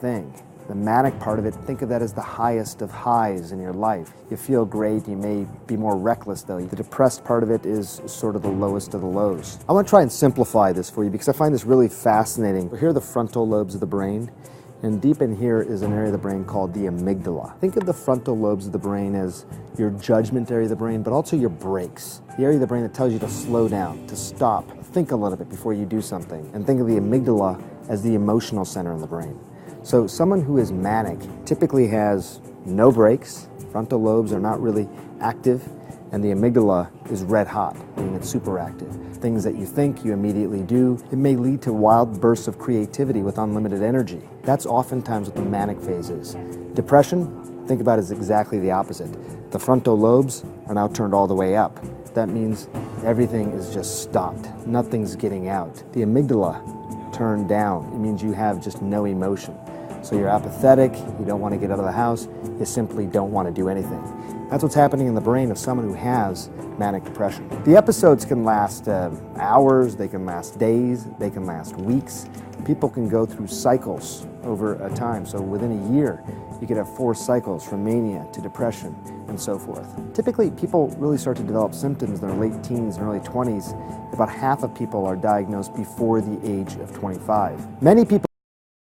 thing. The manic part of it, think of that as the highest of highs in your life. You feel great, you may be more reckless though. The depressed part of it is sort of the lowest of the lows. I want to try and simplify this for you because I find this really fascinating. Here are the frontal lobes of the brain, and deep in here is an area of the brain called the amygdala. Think of the frontal lobes of the brain as your judgment area of the brain, but also your brakes. The area of the brain that tells you to slow down, to stop, think a little bit before you do something. And think of the amygdala as the emotional center in the brain. So someone who is manic typically has no brakes, frontal lobes are not really active, and the amygdala is red hot, meaning it's super active. Things that you think, you immediately do. It may lead to wild bursts of creativity with unlimited energy. That's oftentimes what the manic phase is. Depression, think about it as exactly the opposite. The frontal lobes are now turned all the way up. That means everything is just stopped. Nothing's getting out. The amygdala turned down. It means you have just no emotion. So you're apathetic, you don't want to get out of the house, you simply don't want to do anything. That's what's happening in the brain of someone who has manic depression. The episodes can last hours, they can last days, they can last weeks. People can go through cycles over a time. So within a year, you could have 4 cycles from mania to depression and so forth. Typically, people really start to develop symptoms in their late teens and early 20s. About half of people are diagnosed before the age of 25. Many people